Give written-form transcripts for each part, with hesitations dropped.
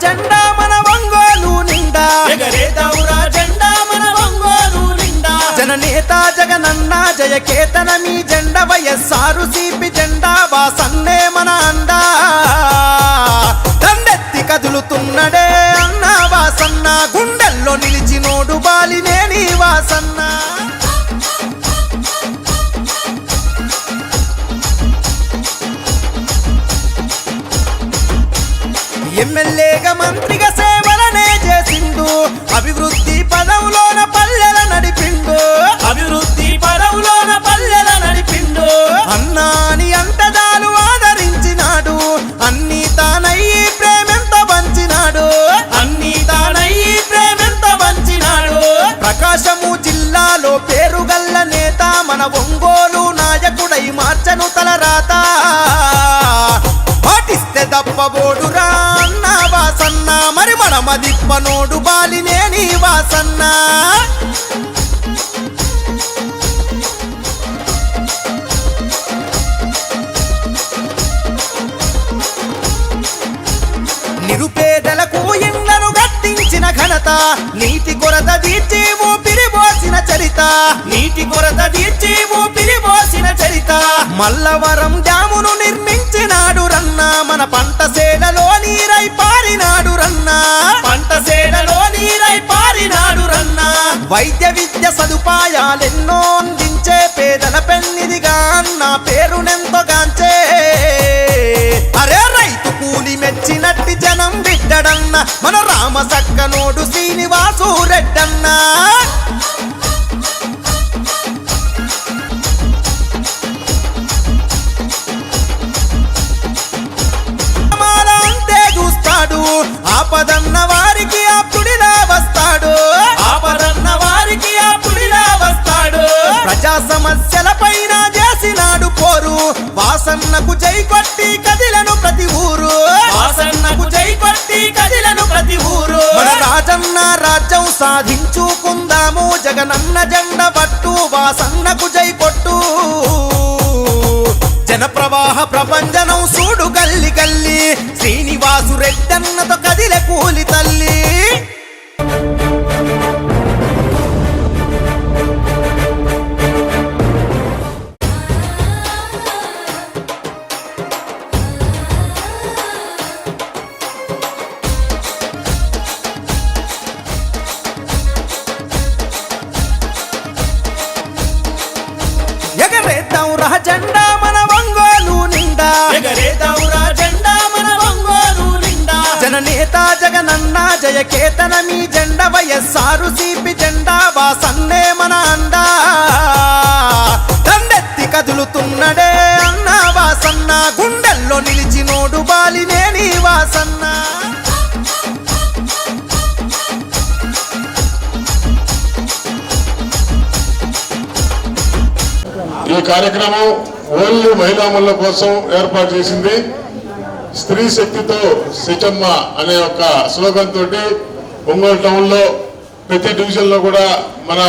జెండా మన ఒంగోలు నిండా ఎగరేద్దాంరా జెండా మన ఒంగోలు నిండా జననేత జగనన్న జయకేతన మీ జెండా వైఎస్ఆర్సీపీ జెండా వాసన్నే మన అండా దండెత్తి కదులుతున్నడే అన్న వాసన్న గుండెల్లో నిలిచినోడు బాలినేని వాసన్న ఎమ్మెల్యేగా మంత్రిగా సేవలనే చేసిండు అభివృద్ధి పదవులోన పల్లెల నడిపిండు అభివృద్ధి పదవులోన పల్లెల నడిపిండు అన్నాని అంతదాలు ఆదరించినాడు అన్ని తానయ్యి ప్రేమెంత పంచినాడు అన్ని తానయ్యి ప్రేమెంత పంచినాడు ప్రకాశము జిల్లాలో పేరుగల్ల నేత మన ఒంగోలు నాయకుడై మార్చను తలరాత పాటిస్తే దప్పబోడురా అన్న వాసన్న మరి మనమదిప్పనోడు బాలినేని వాసన్న నిరుపేదలకు ఇళ్లను కట్టించిన ఘనత నీటి కొరత తీర్చి ఊపిరి పోసిన చరిత నీటి కొరత తీర్చి ఊపిరి పోసిన చరిత మల్లవరం డ్యామును నిర్మించినాడు రన్న మన పంట సేలలో నీరై పారినాడు రన్న పంట సేలలో నీరై పారినాడు రన్న వైద్య విద్య సదుపాయాలెన్నో అందించే పేదల పెన్నిదిగా అన్న పేరునెంతోగాంచే అరే రైతు కూలి మెచ్చినట్టి జనం బిడ్డడన్న మన రామ సక్కనోడు శ్రీనివాసు రెడ్డన్న అంతే చూస్తాడు ఆపదన్న వారికి ఆప్తుడిలా వస్తాడు ఆపదన్న వారికి ఆప్తుడిలా వస్తాడు ప్రజా సమస్యల పైన చేసినాడు పోరు వాసన్నకు జై కొట్టి కదిలను ప్రతి ఊరు వాసన్నకు జై కొట్టి కదిలను ప్రతి ఊరు మన రాజన్న రాజ్యం సాధించుకుందాము జగనన్న జెండ పట్టు వాసన్నకు జై కొట్టు జన ప్రవాహ ప్రపంచనం చూడు గల్లి గల్లి శ్రీనివాసు రెడ్డన్నతో కదిలే కూలి తల్లి ఎగరేద్దాంరా జెండా మన ఒంగోలు నిండా ఎగరేద్దాంరా జెండా మన ఒంగోలు నిండా జననేత జగనన్న జయకేతన మీ జెండా వైఎస్ఆర్సీపీ జెండా వాసన్నే మన అండా దండెత్తి కదులుతున్నడే అన్న వాసన్న గుండెల్లో నిలిచినోడు బాలినేని వాసన్న ఈ కార్యక్రమం ఓన్లీ మహిళామణుల కోసం ఏర్పాటు చేసింది స్త్రీ శక్తితో సిచమ్మ అనే ఒక స్లోగన్ తోటి ఒంగోలు టౌన్ లో ప్రతి డివిజన్ లో కూడా మన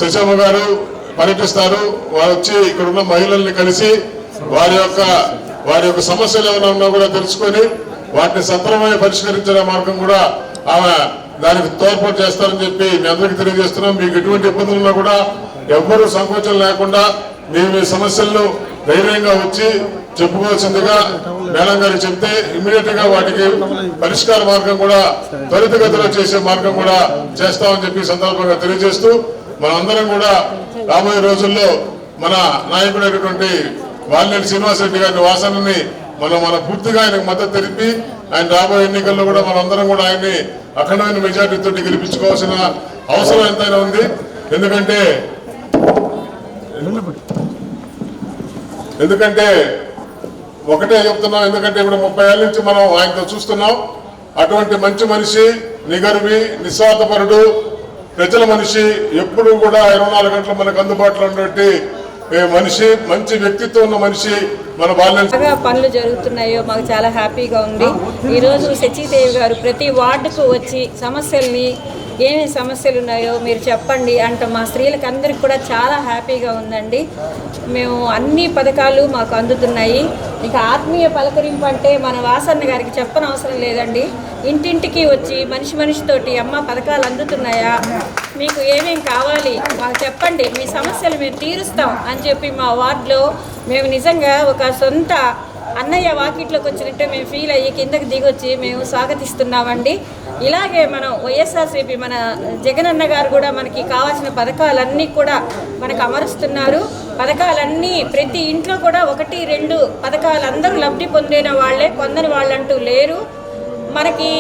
సిచమ్మ గారు పర్యటిస్తారు వారు వచ్చి ఇక్కడ ఉన్న మహిళల్ని కలిసి వారి యొక్క సమస్యలు ఏమైనా ఉన్నా కూడా తెలుసుకొని వాటిని సత్వరమే పరిష్కరించే మార్గం కూడా ఆమె దానికి తోడ్పాటు చేస్తారని చెప్పి మీ అందరికీ తెలియజేస్తున్నాం మీకు ఎటువంటి ఇబ్బందులు ఉన్నా కూడా ఎవ్వరూ సంకోచం లేకుండా మీ సమస్యలను ధైర్యంగా వచ్చి చెప్పుకోవాల్సిందిగా మేడం గారు చెప్తే ఇమ్మీడియట్ గా వాటికి పరిష్కార మార్గం కూడా త్వరితగతిలో చేసే మార్గం కూడా చేస్తామని చెప్పి సందర్భంగా తెలియజేస్తూ మనందరం కూడా రాబోయే రోజుల్లో మన నాయకుడైనటువంటి వాలినేని శ్రీనివాసరెడ్డి గారి వాసనని మన పూర్తిగా ఆయనకు మద్దతు తెలిపి ఆయన రాబోయే ఎన్నికల్లో కూడా మనందరం కూడా ఆయన్ని అఖండమైన మెజార్టీతో గెలిపించుకోవాల్సిన అవసరం ఎంతైనా ఉంది. ఎందుకంటే ఒకటే చెప్తున్నాం, ఎందుకంటే ఇప్పుడు 30 ఏళ్ళ నుంచి మనం ఆయనతో చూస్తున్నాం. అటువంటి మంచి మనిషి, నిగర్వి, నిస్వార్థపరుడు, ప్రజల మనిషి, ఎప్పుడు కూడా 24 గంటలు మనకు అందుబాటులో ఉన్నటువంటి మనిషి, మంచి వ్యక్తిత్వం ఉన్న మనిషి, మన బాల్యం బాగా పనులు జరుగుతున్నాయో మాకు చాలా హ్యాపీగా ఉంది. ఈరోజు సచీదేవి గారు ప్రతి వార్డుకు వచ్చి సమస్యల్ని ఏమేమి సమస్యలు ఉన్నాయో మీరు చెప్పండి అంట మా స్త్రీలకు అందరికి కూడా చాలా హ్యాపీగా ఉందండి. మేము అన్ని పథకాలు మాకు అందుతున్నాయి. ఇక ఆత్మీయ పలకరింపు అంటే మన వాసన్న గారికి చెప్పనవసరం లేదండి. ఇంటింటికి వచ్చి మనిషితోటి అమ్మ పథకాలు అందుతున్నాయా, మీకు ఏమేమి కావాలి మాకు చెప్పండి, మీ సమస్యలు మేము తీరుస్తాం అని చెప్పి మా వార్డులో మేము నిజంగా ఒక సొంత అన్నయ్య వాకిట్లోకి వచ్చినట్టే మేము ఫీల్ అయ్యి కిందకి దిగొచ్చి మేము స్వాగతిస్తున్నామండి. ఇలాగే మనం వైఎస్ఆర్సీపీ మన జగనన్న గారు కూడా మనకి కావాల్సిన పథకాలన్నీ కూడా మనకు అమరుస్తున్నారు. పథకాలన్నీ ప్రతి ఇంట్లో కూడా 1-2 పథకాలు అందరూ లబ్ధి పొందిన వాళ్ళే, పొందని వాళ్ళంటూ లేరు. మనకి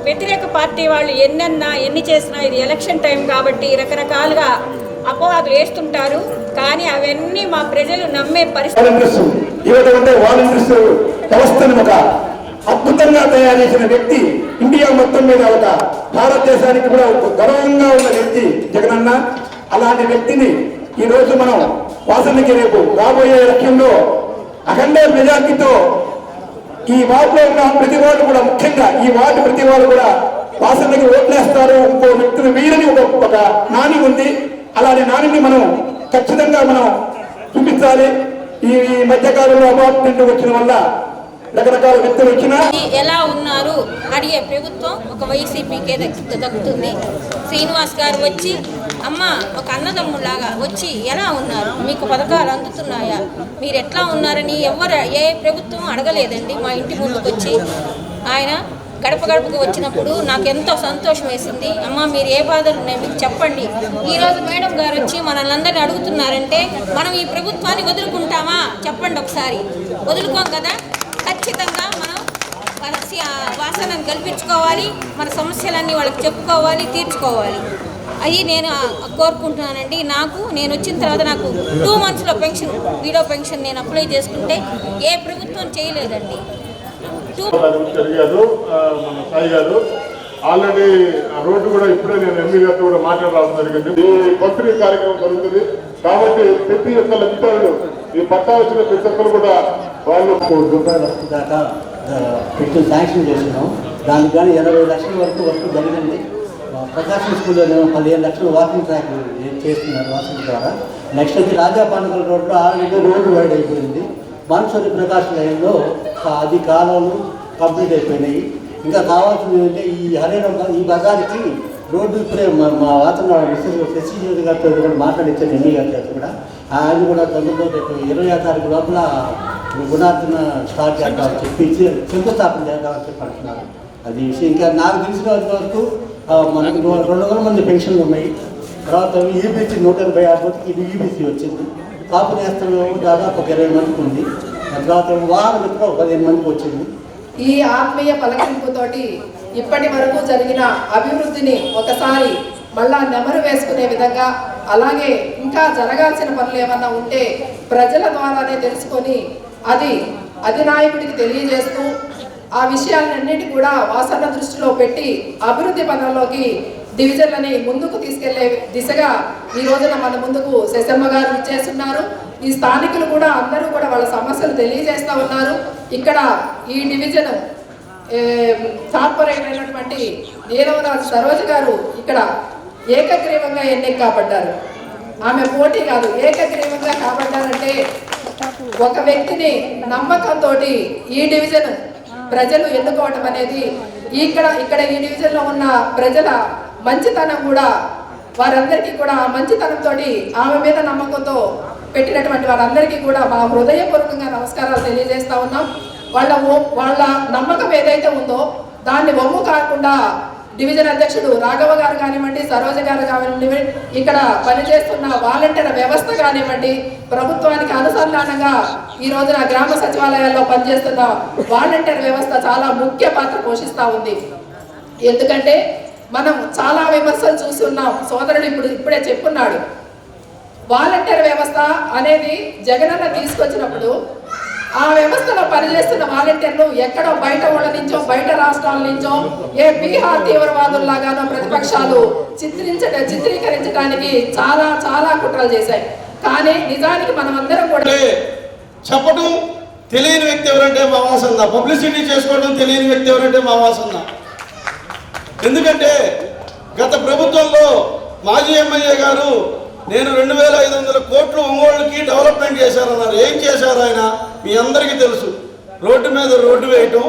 వ్యతిరేక పార్టీ వాళ్ళు ఎన్ని చేసినా ఇది ఎలక్షన్ టైం కాబట్టి రకరకాలుగా అపవాదులు వేస్తుంటారు. కానీ అవన్నీ మా ప్రజలు నమ్మే పరిస్థితి. వాలంటీర్స్ వ్యవస్థను ఒక అద్భుతంగా తయారు చేసిన వ్యక్తి, ఇండియా మొత్తం మీద ఒక భారతదేశానికి కూడా ఒక గౌరవంగా ఉన్న వ్యక్తి జగనన్న. అలాంటి వ్యక్తిని ఈ రోజు మనం వాసనకి రేపు రాబోయే ఎలక్షన్లో అఖండ మెజార్టీతో ఈ వార్డులో ఉన్న ప్రతి వాళ్ళు కూడా, ముఖ్యంగా ఈ వార్డు ప్రతి వాళ్ళు కూడా వాసనకి ఓట్లేస్తారు. ఇంకో వ్యక్తులు వీరని ఒక నాని ఉంది. అలాంటి నానిని మనం ఖచ్చితంగా మనం చూపించాలి. ఈ మధ్యకాలంలో అపార్ట్మెంట్ వచ్చిన వల్ల రకరకాల వ్యక్తులు వచ్చినా ఎలా ఉన్నారు అడిగే ప్రభుత్వం ఒక వైసీపీకే దక్కుతుంది. శ్రీనివాస్ గారు వచ్చి అమ్మ ఒక అన్నదమ్ములాగా వచ్చి ఎలా ఉన్నారు, మీకు పథకాలు అందుతున్నాయా, మీరు ఎట్లా ఉన్నారని ఏ ప్రభుత్వం అడగలేదండి. మా ఇంటి ముందుకు వచ్చి ఆయన గడపకు వచ్చినప్పుడు నాకు ఎంతో సంతోషం వేసింది. అమ్మ మీరు ఏ బాధలు ఉన్నాయి మీకు చెప్పండి. ఈరోజు మేడం గారు వచ్చి మనల్ని అందరినీ అడుగుతున్నారంటే మనం ఈ ప్రభుత్వాన్ని వదులుకుంటామా చెప్పండి ఒకసారి. వదులుకోం కదా. ఖచ్చితంగా మనం వాసనను కల్పించుకోవాలి, మన సమస్యలన్నీ వాళ్ళకి చెప్పుకోవాలి, తీర్చుకోవాలి. అవి నేను కోరుకుంటున్నానండి. నేను వచ్చిన తర్వాత నాకు 2 monthsలో పెన్షన్, వీడో పెన్షన్ నేను అప్లై చేసుకుంటే ఏ ప్రభుత్వం చేయలేదండి. అడిగారు మన సాయి గారు. ఆల్రెడీ రోడ్డు కూడా ఇప్పుడే నేను ఎంపీ గారితో కూడా మాట్లాడడం జరిగింది. ఈ పంపిణీ కార్యక్రమం జరుగుతుంది కాబట్టి ప్రతి ఒక్క లబ్ధిదారులు ఈ పట్టా వచ్చిన ప్రతి ఒక్కరు కూడా వాళ్ళు ₹1 దాకా పెన్షన్ శాంక్షన్ చేస్తున్నాం. దానికి కానీ 20 లక్షల వరకు జరిగింది. ప్రకాశం స్కూల్లో 15 లక్షల వాకింగ్ ట్రాక్ చేస్తున్నారు వాకింగ్ ద్వారా. నెక్స్ట్ వచ్చి రాజా పానకల్ రోడ్లో ఆల్రెడీ రోడ్డు వైడ్ అయిపోయింది. బాన్సూరి ప్రకాశ్ లైన్లో 10 కాలాలు కంప్లీట్ అయిపోయినాయి. ఇంకా కావాల్సింది ఏంటంటే ఈ ఈ బజార్కి రోడ్డు ఇప్పుడే మా వాతావరణ శశిదేవి గారితో కూడా మాట్లాడించాను, ఎన్ని గారితో కూడా. ఆయన కూడా తొందరలో 20వ తారీఖు లోపల గుణార్థన స్టార్ట్ చేద్దామని చెప్పి శంకుస్థాపన చేద్దామని చెప్పి అంటున్నారు. అది విషయం. ఇంకా నాకు తెలిసిన వరకు మనకు 200 మంది పెన్షన్లు ఉన్నాయి. తర్వాత ఈబీసీ 186 మందికి ఇది ఈబీసీ వచ్చింది. కాపు నేస్తంలో దాదాపు ఒక 20 మందికి ఉంది. తర్వాత వాహన మిత్ర 15 మందికి వచ్చింది. ఈ ఆత్మీయ పలకరింపుతోటి ఇప్పటి వరకు జరిగిన అభివృద్ధిని ఒకసారి మళ్ళా నెమరు వేసుకునే విధంగా, అలాగే ఇంకా జరగాల్సిన పనులు ఏమన్నా ఉంటే ప్రజల ద్వారానే తెలుసుకొని అది అధినాయకుడికి తెలియజేస్తూ ఆ విషయాలన్నిటి కూడా వాసన దృష్టిలో పెట్టి అభివృద్ధి పనుల్లోకి డివిజన్లని ముందుకు తీసుకెళ్లే దిశగా ఈ రోజున మన ముందుకు శశమ్మ గారు ఇచ్చేస్తున్నారు. ఈ స్థానికులు కూడా అందరూ కూడా వాళ్ళ సమస్యలు తెలియజేస్తూ ఉన్నారు. ఇక్కడ ఈ డివిజన్ కార్పొరేటర్ అయినటువంటి నీలవరాజు సరోజ గారు ఇక్కడ ఏకగ్రీవంగా ఎన్నిక కాబడ్డారు. ఆమె పోటీ కాదు, ఏకగ్రీవంగా కాబడ్డారంటే ఒక వ్యక్తిని నమ్మకంతో ఈ డివిజన్ ప్రజలు ఎన్నుకోవటం అనేది ఇక్కడ ఈ డివిజన్లో ఉన్న ప్రజల మంచితనం కూడా, వారందరికీ కూడా మంచితనంతో ఆమె మీద నమ్మకంతో పెట్టినటువంటి వారందరికీ కూడా మా హృదయపూర్వకంగా నమస్కారాలు తెలియజేస్తా ఉన్నాం. వాళ్ళ నమ్మకం ఏదైతే ఉందో దాన్ని వమ్ము కాకుండా డివిజన్ అధ్యక్షుడు రాఘవ గారు కానివ్వండి, సరోజ గారు కానివ్వండి, ఇక్కడ పనిచేస్తున్న వాలంటీర్ వ్యవస్థ కానివ్వండి, ప్రభుత్వానికి అనుసంధానంగా ఈ రోజున గ్రామ సచివాలయాల్లో పనిచేస్తున్న వాలంటీర్ వ్యవస్థ చాలా ముఖ్య పాత్ర పోషిస్తూ ఉంది. ఎందుకంటే మనం చాలా విమర్శలు చూసి ఉన్నాం. సోదరుడు ఇప్పుడే చెప్పున్నాడు, వాలంటీర్ వ్యవస్థ అనేది జగనన్న తీసుకొచ్చినప్పుడు ఆ వ్యవస్థలో పనిచేస్తున్న వాలంటీర్లు ఎక్కడో బయట ఊళ్ళ నుంచో, బయట రాష్ట్రాల నుంచో, ఏ బీహార్ తీవ్రవాదుల్లాగానో ప్రతిపక్షాలు చిత్రీకరించడానికి చాలా చాలా కుట్రలు చేశాయి. కానీ నిజానికి మనం అందరం కూడా చెప్పడం తెలియని వ్యక్తి ఎవరంటే మా వాసన్న, పబ్లిసిటీ చేసుకోవడం తెలియని వ్యక్తి ఎవరంటే మా వాసన్న. ఎందుకంటే గత ప్రభుత్వంలో మాజీ ఎమ్మెల్యే గారు నేను 2500 కోట్లు ఒంగోలుకి డెవలప్మెంట్ చేశారన్నారు. ఏం చేశారు ఆయన మీ అందరికీ తెలుసు. రోడ్డు మీద రోడ్డు వేయటం,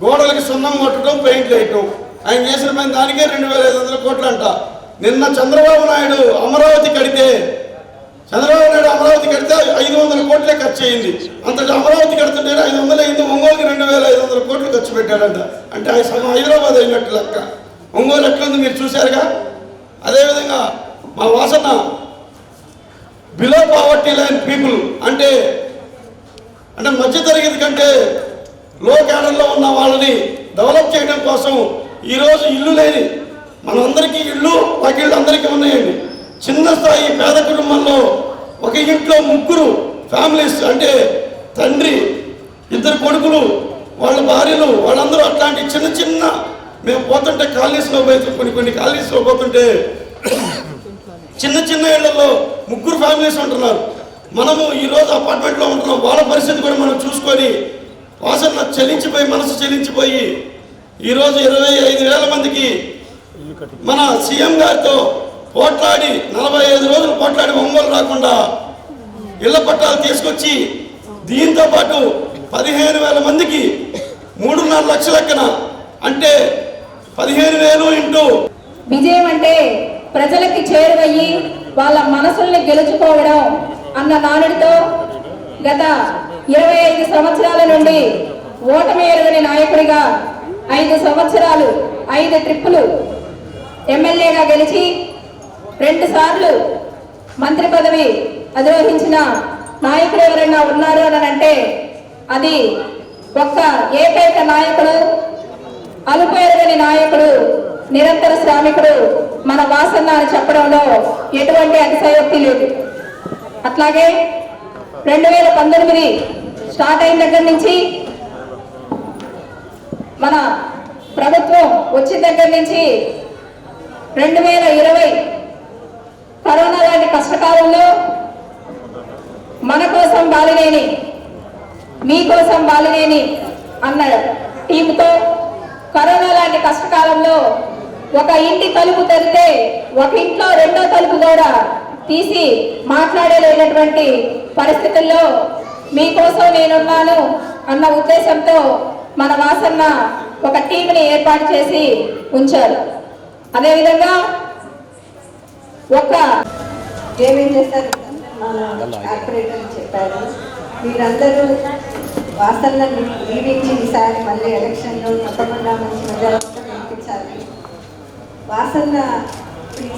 గోడలకి సున్నం కొట్టడం, పెయింట్లు వేయటం. ఆయన చేసిన పని దానికే 2500 కోట్లు అంట. నిన్న చంద్రబాబు నాయుడు అమరావతి కడితే 500 కోట్లే ఖర్చు అయింది. అంతటి అమరావతి కడుతుంటే 500 అయింది. ఒంగోలుకి 2500 కోట్లు ఖర్చు పెట్టాడంట. అంటే ఆయన సగం హైదరాబాద్ అయినట్టు లెక్క. ఒంగోలు ఎట్లుంది మీరు చూశారుగా. అదేవిధంగా మా వాసన బిలో పావర్టీ లైన్ పీపుల్ అంటే మధ్యతరగతి కంటే లో క్యాడర్లో ఉన్న వాళ్ళని డెవలప్ చేయడం కోసం ఈరోజు ఇల్లు లేని మనందరికీ ఇళ్ళు వాకిళ్ళు అందరికీ ఉన్నాయండి. చిన్న స్థాయి పేద కుటుంబంలో ఒక ఇంట్లో 3 ఫ్యామిలీస్ అంటే తండ్రి, 2 కొడుకులు, వాళ్ళ భార్యలు, వాళ్ళందరూ అట్లాంటి చిన్న మేము పోతుంటే కాలనీస్లో కొన్ని కాలనీస్లో పోతుంటే చిన్న ఇళ్లలో 3 ఫ్యామిలీస్ ఉంటున్నారు. మనము ఈరోజు అపార్ట్మెంట్లో ఉంటున్నాం. వాళ్ళ పరిస్థితి కూడా మనం చూసుకొని వాసన మనసు చెలించిపోయి ఈరోజు 25,000 మందికి మన సీఎం గారితో పోట్లాడి 45 రోజులు పోట్లాడి ఒంగోలు రాకుండా ఇళ్ల పట్టాలు తీసుకొచ్చి దీంతో పాటు 15,000 మందికి 3.5 లక్షల లెక్కన అంటే 15,000 ఇంటూ విజయం అంటే ప్రజలకి చేరువయ్యి వాళ్ళ మనసుల్ని గెలుచుకోవడం అన్న నానుడితో గత 25 సంవత్సరాల నుండి ఓటమి ఎరుగని నాయకుడిగా 5 సంవత్సరాలు 5 ట్రిప్పులు ఎమ్మెల్యేగా గెలిచి 2 సార్లు మంత్రి పదవి అధిరోహించిన నాయకుడు ఎవరైనా ఉన్నారు అని అంటే అది ఒక్క ఏకైక నాయకుడు, అలుపు ఎరుగని నాయకుడు, నిరంతర శ్రామికుడు మన వాసన్న అని చెప్పడంలో ఎటువంటి అతిశయోక్తి లేదు. అట్లాగే 2019 స్టార్ట్ అయిన దగ్గర నుంచి మన ప్రభుత్వం వచ్చిన దగ్గర నుంచి 2020 కరోనా లాంటి కష్టకాలంలో మన కోసం బాలినేని, మీకోసం బాలినేని అన్న టీంతో కరోనా లాంటి కష్టకాలంలో ఒక ఇంటి తలుపు తెరితే ఒక ఇంట్లో 2వ తలుపు కూడా తీసి మాట్లాడలేనటువంటి పరిస్థితుల్లో మీకోసం నేనున్నాను అన్న ఉద్దేశంతో మన వాసన్న ఒక టీంని ఏర్పాటు చేసి ఉంచారు. అదేవిధంగా ఏమేం చేస్తారు మన కార్పొరేటర్ చెప్పారు. మీరందరూ వాసనని దీవించి ఈసారి మళ్ళీ ఎలక్షన్లో తప్పకుండా మంచి మెజారిటీతో గెలిపించాలి. వాసన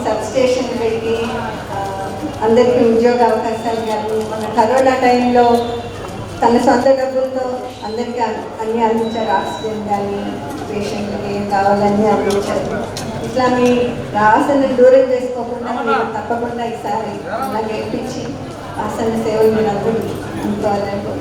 సబ్ స్టేషన్ పెట్టి అందరికీ ఉద్యోగ అవకాశాలు కానీ మన కరోనా టైంలో తన సొంత డబ్బులతో అందరికీ అన్నీ అందించారు. ఆక్సిజన్ కానీ పేషెంట్కి ఏం కావాలన్నీ అందించారు. ఇట్లా మీ వాసన దూరం చేసుకోకుండా మీరు తప్పకుండా ఈసారి అలా గెలిపించి వాసన సేవలు మీరు అందరూ అందుకోవాలని